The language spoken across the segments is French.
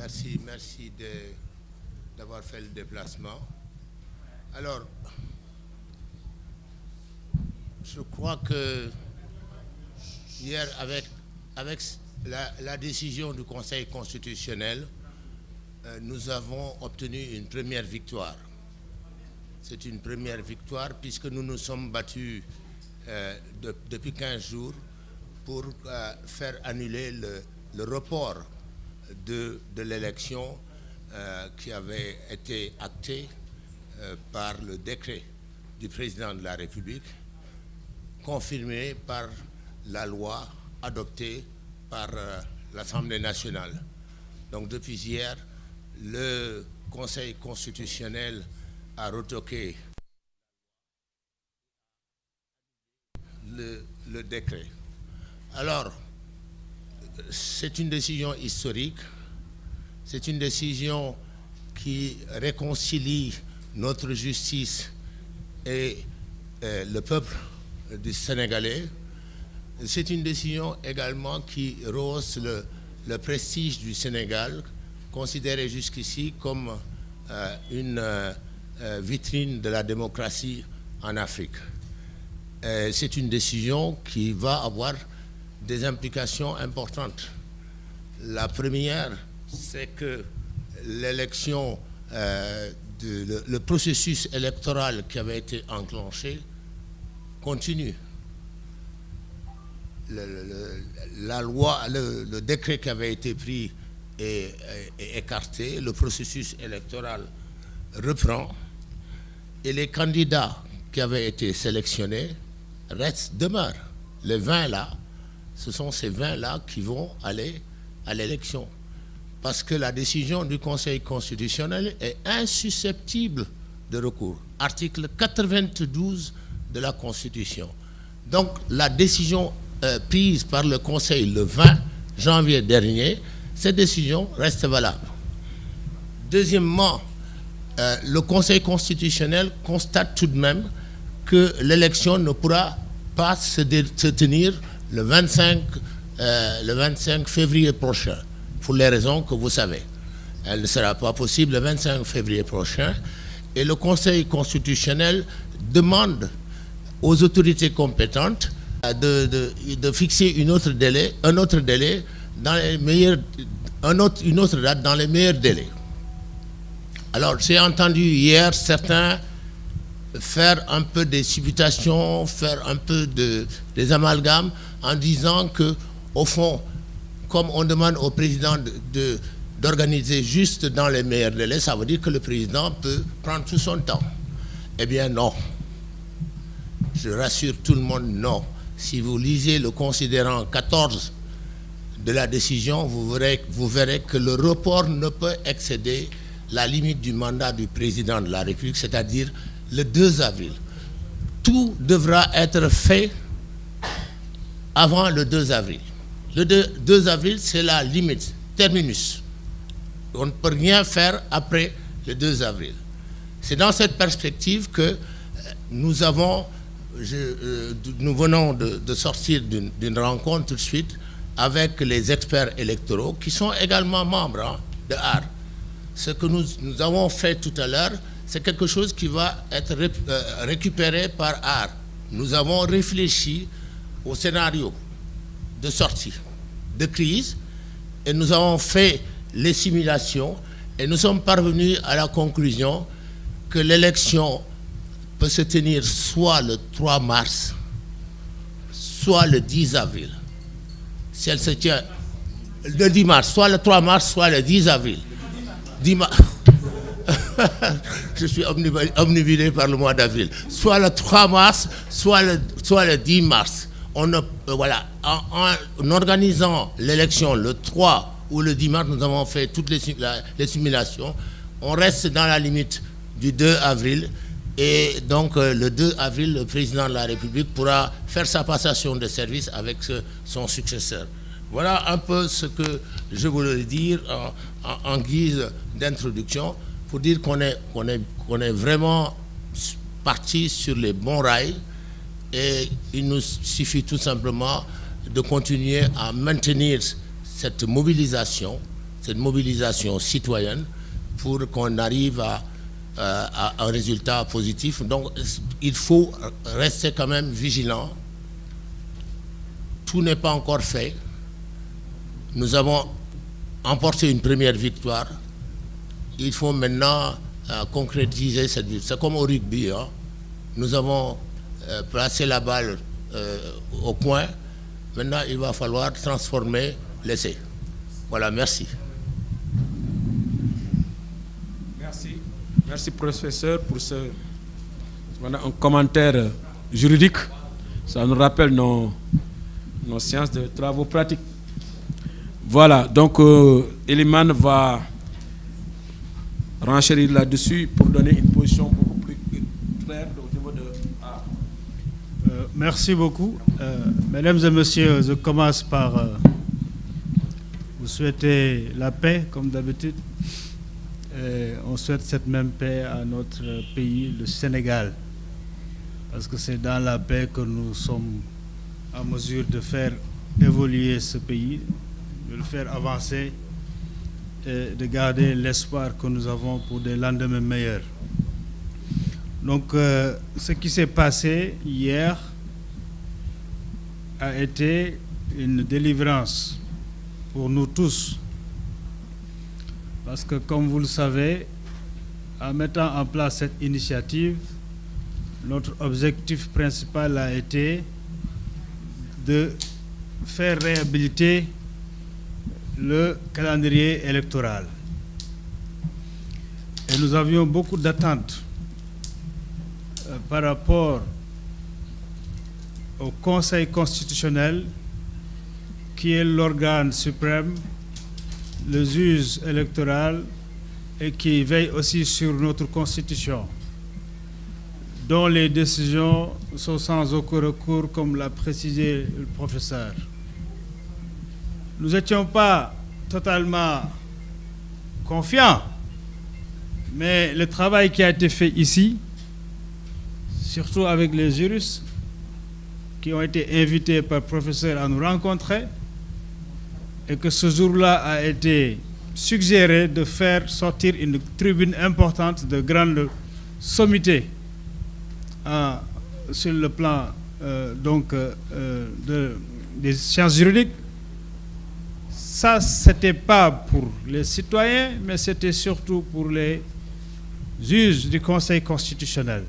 Merci d'avoir fait le déplacement. Alors, je crois que hier, avec la décision du Conseil constitutionnel, nous avons obtenu une première victoire. C'est une première victoire puisque nous nous sommes battus depuis 15 jours pour faire annuler le report de l'élection qui avait été acté par le décret du président de la République, confirmé par la loi adoptée par l'Assemblée nationale. Donc depuis hier, le Conseil constitutionnel a retoqué le décret. Alors, c'est une décision historique, c'est une décision qui réconcilie notre justice et le peuple du Sénégalais. C'est une décision également qui rehausse le prestige du Sénégal, considéré jusqu'ici comme une vitrine de la démocratie en Afrique. C'est une décision qui va avoir des implications importantes. La première, c'est que l'élection, le processus électoral qui avait été enclenché continue. La loi, le décret qui avait été pris est écarté, le processus électoral reprend et les candidats qui avaient été sélectionnés demeurent. Les 20 là, ce sont ces 20 là qui vont aller à l'élection. Parce que la décision du Conseil constitutionnel est insusceptible de recours. Article 92 de la Constitution. Donc la décision prise par le Conseil le 20 janvier dernier, cette décision reste valable. Deuxièmement, le Conseil constitutionnel constate tout de même que l'élection ne pourra pas se tenir le 25 février prochain, pour les raisons que vous savez. Elle ne sera pas possible le 25 février prochain et le Conseil constitutionnel demande aux autorités compétentes de fixer un autre date dans les meilleurs délais. Alors, j'ai entendu hier certains faire un peu des supputations, faire un peu des amalgames en disant que, au fond, comme on demande au président d'organiser juste dans les meilleurs délais, ça veut dire que le président peut prendre tout son temps. Eh bien non. Je rassure tout le monde, non. Si vous lisez le considérant 14 de la décision, vous verrez que le report ne peut excéder la limite du mandat du président de la République, c'est-à-dire le 2 avril. Tout devra être fait avant le 2 avril. Le 2 avril, c'est la limite, terminus. On ne peut rien faire après le 2 avril. C'est dans cette perspective que nous venons de sortir d'une rencontre tout de suite avec les experts électoraux qui sont également membres de AAR. Ce que nous avons fait tout à l'heure, c'est quelque chose qui va être récupéré par AAR. Nous avons réfléchi au scénario de sortie de crise et nous avons fait les simulations et nous sommes parvenus à la conclusion que l'élection peut se tenir soit le 3 mars, soit le 10 avril. Si elle se tient le 10 mars, soit le 3 mars, soit le 10 avril. Je suis omnibulé par le mois d'avril. Soit le 3 mars, soit le 10 mars. Voilà. En organisant l'élection le 3 ou le 10 mars, nous avons fait toutes les simulations. On reste dans la limite du 2 avril. Et donc, le 2 avril, le président de la République pourra faire sa passation de service avec son successeur. Voilà un peu ce que je voulais dire en guise d'introduction pour dire qu'on est vraiment parti sur les bons rails et il nous suffit tout simplement de continuer à maintenir cette mobilisation cette mobilisation citoyenne pour qu'on arrive à un résultat positif. Donc, il faut rester quand même vigilant. Tout n'est pas encore fait. Nous avons emporté une première victoire. Il faut maintenant concrétiser cette victoire. C'est comme au rugby, hein. Nous avons placé la balle au coin. Maintenant, il va falloir transformer l'essai. Voilà, merci. Merci, professeur, pour un commentaire juridique. Ça nous rappelle nos séances de travaux pratiques. Voilà, donc Eliman va renchérir là-dessus pour donner une position beaucoup plus claire au niveau de... Merci beaucoup. Mesdames et messieurs, je commence par vous souhaiter la paix, comme d'habitude. On souhaite cette même paix à notre pays, le Sénégal, parce que c'est dans la paix que nous sommes en mesure de faire évoluer ce pays, de le faire avancer et de garder l'espoir que nous avons pour des lendemains meilleurs. Donc, ce qui s'est passé hier a été une délivrance pour nous tous. Parce que, comme vous le savez, en mettant en place cette initiative, notre objectif principal a été de faire réhabiliter le calendrier électoral. Et nous avions beaucoup d'attentes par rapport au Conseil constitutionnel, qui est l'organe suprême, le juge électoral, et qui veille aussi sur notre Constitution, dont les décisions sont sans aucun recours, comme l'a précisé le professeur. Nous n'étions pas totalement confiants, mais le travail qui a été fait ici, surtout avec les juristes qui ont été invités par le professeur à nous rencontrer, et que ce jour-là a été suggéré de faire sortir une tribune importante de grande sommité sur le plan des sciences juridiques. Ça, ce n'était pas pour les citoyens, mais c'était surtout pour les juges du Conseil constitutionnel.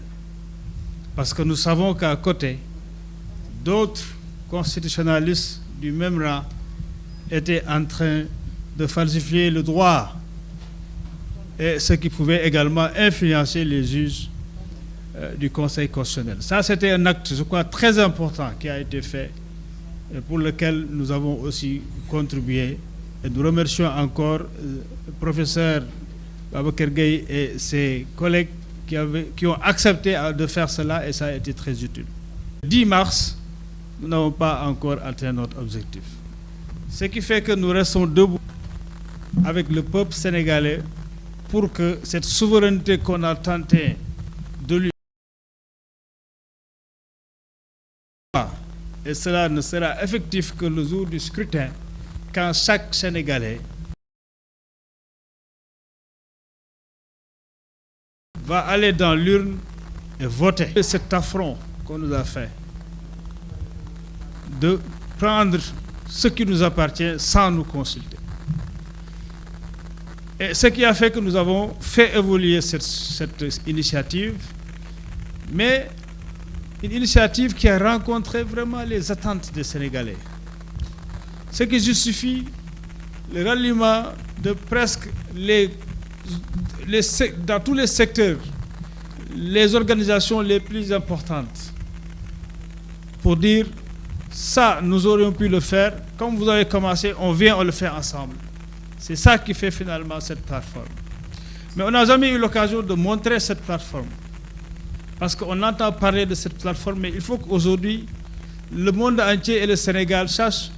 Parce que nous savons qu'à côté, d'autres constitutionnalistes du même rang étaient en train de falsifier le droit, et ce qui pouvait également influencer les juges du Conseil constitutionnel. Ça, c'était un acte, je crois, très important qui a été fait et pour lequel nous avons aussi contribué. Et nous remercions encore le professeur Babacar Gueye et ses collègues qui ont accepté de faire cela, et ça a été très utile. Le 10 mars, nous n'avons pas encore atteint notre objectif. Ce qui fait que nous restons debout avec le peuple sénégalais pour que cette souveraineté qu'on a tenté de lui... Et cela ne sera effectif que le jour du scrutin, quand chaque Sénégalais va aller dans l'urne et voter. Et cet affront qu'on nous a fait de prendre ce qui nous appartient sans nous consulter. Et ce qui a fait que nous avons fait évoluer cette initiative, mais une initiative qui a rencontré vraiment les attentes des Sénégalais. Ce qui justifie le ralliement de presque dans tous les secteurs, les organisations les plus importantes, pour dire ça, nous aurions pu le faire, comme vous avez commencé, on le fait ensemble. C'est ça qui fait finalement cette plateforme. Mais on n'a jamais eu l'occasion de montrer cette plateforme. Parce qu'on entend parler de cette plateforme, mais il faut qu'aujourd'hui, le monde entier et le Sénégal sachent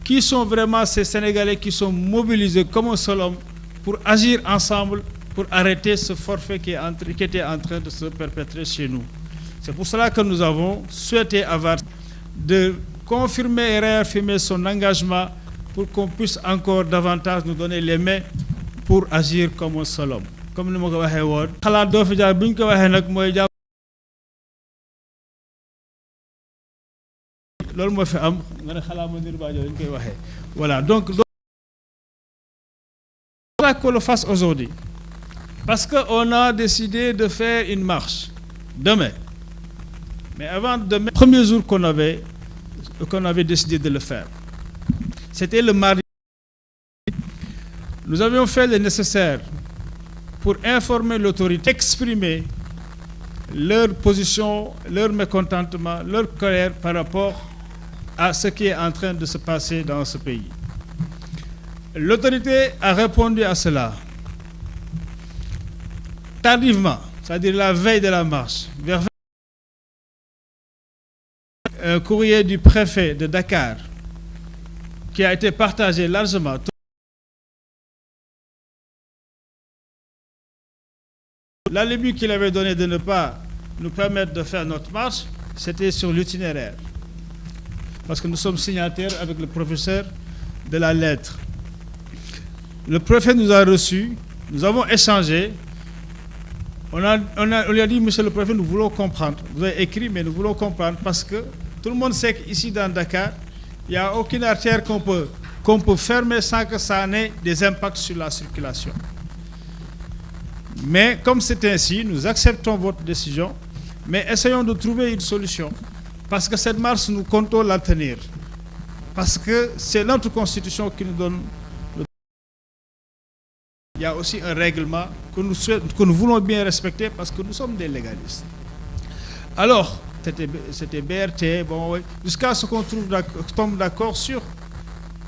qui sont vraiment ces Sénégalais qui sont mobilisés comme un seul homme pour agir ensemble, pour arrêter ce forfait qui était en train de se perpétrer chez nous. C'est pour cela que nous avons souhaité avoir de confirmer et réaffirmer son engagement pour qu'on puisse encore davantage nous donner les mains pour agir comme un seul homme. Comme nous l'avons dit, xalaat doo fi jaar bu ñu ko waxee nag mooy jàpp loolu moo fi am nga ne xalaat ma nir baajo ñu koy waxee. Voilà, donc voilà qu'on le fasse aujourd'hui. Parce qu'on a décidé de faire une marche demain. Mais avant demain, le premier jour qu'on avait décidé de le faire, c'était le mardi. Nous avions fait le nécessaire pour informer l'autorité, exprimer leur position, leur mécontentement, leur colère par rapport à ce qui est en train de se passer dans ce pays. L'autorité a répondu à cela tardivement, c'est-à-dire la veille de la marche, vers un courrier du préfet de Dakar qui a été partagé largement. L'alibi qu'il avait donné de ne pas nous permettre de faire notre marche, c'était sur l'itinéraire. Parce que nous sommes signataires avec le professeur de la lettre. Le préfet nous a reçus, nous avons échangé. On lui a dit, monsieur le préfet, nous voulons comprendre. Vous avez écrit, mais nous voulons comprendre parce que tout le monde sait qu'ici dans Dakar, il n'y a aucune artère qu'on peut fermer sans que ça ait des impacts sur la circulation. Mais comme c'est ainsi, nous acceptons votre décision, mais essayons de trouver une solution. Parce que cette marche, nous comptons la tenir. Parce que c'est notre constitution qui nous donne le... Il y a aussi un règlement que nous voulons bien respecter parce que nous sommes des légalistes. Alors, c'était BRT, bon, jusqu'à ce qu'on tombe d'accord sur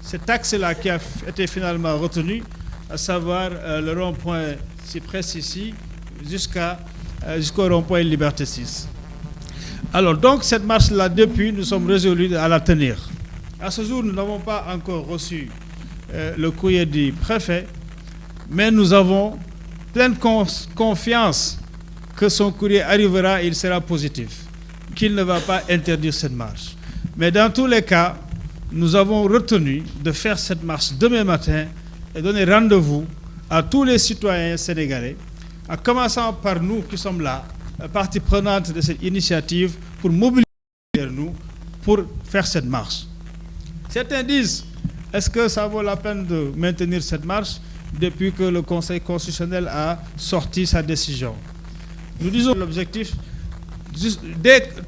cet axe-là qui a été finalement retenu, à savoir le rond-point Cyprès ici, jusqu'au rond-point Liberté 6. Alors, donc, cette marche-là, depuis, nous sommes résolus à la tenir. À ce jour, nous n'avons pas encore reçu le courrier du préfet, mais nous avons pleine confiance que son courrier arrivera et il sera positif, qu'il ne va pas interdire cette marche. Mais dans tous les cas, nous avons retenu de faire cette marche demain matin et donner rendez-vous à tous les citoyens sénégalais, en commençant par nous qui sommes là, partie prenante de cette initiative, pour mobiliser nous pour faire cette marche. Certains disent, est-ce que ça vaut la peine de maintenir cette marche depuis que le Conseil constitutionnel a sorti sa décision? Nous disons l'objectif,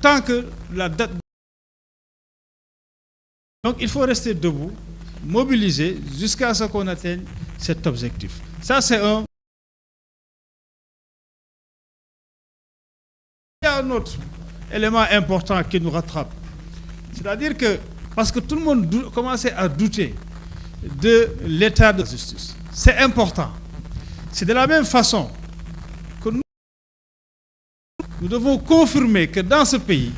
tant que la date... Donc il faut rester debout, mobiliser jusqu'à ce qu'on atteigne cet objectif. Ça, c'est un... Il y a un autre élément important qui nous rattrape. C'est-à-dire que, parce que tout le monde commençait à douter de l'état de justice. C'est important. C'est de la même façon que nous devons confirmer que dans ce pays,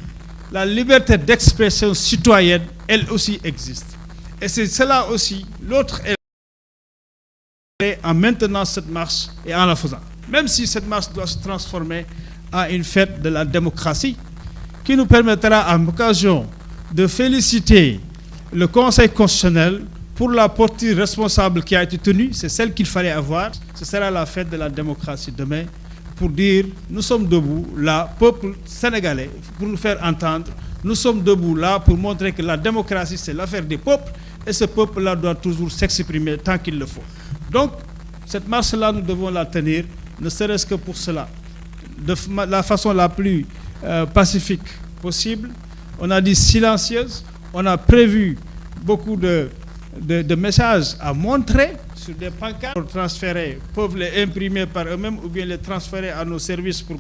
la liberté d'expression citoyenne, elle aussi existe. Et c'est cela aussi, l'autre élément, en maintenant cette marche et en la faisant. Même si cette marche doit se transformer en une fête de la démocratie, qui nous permettra à l'occasion de féliciter le Conseil constitutionnel pour la posture responsable qui a été tenue, c'est celle qu'il fallait avoir. Ce sera la fête de la démocratie demain, pour dire nous sommes debout là, peuple sénégalais, pour nous faire entendre. Nous sommes debout là pour montrer que la démocratie c'est l'affaire des peuples et ce peuple-là doit toujours s'exprimer tant qu'il le faut. Donc, cette marche-là, nous devons la tenir, ne serait-ce que pour cela, de la façon la plus pacifique possible. On a dit silencieuse, on a prévu beaucoup de messages à montrer sur des pancartes, transférer, peuvent les imprimer par eux-mêmes ou bien les transférer à nos services pour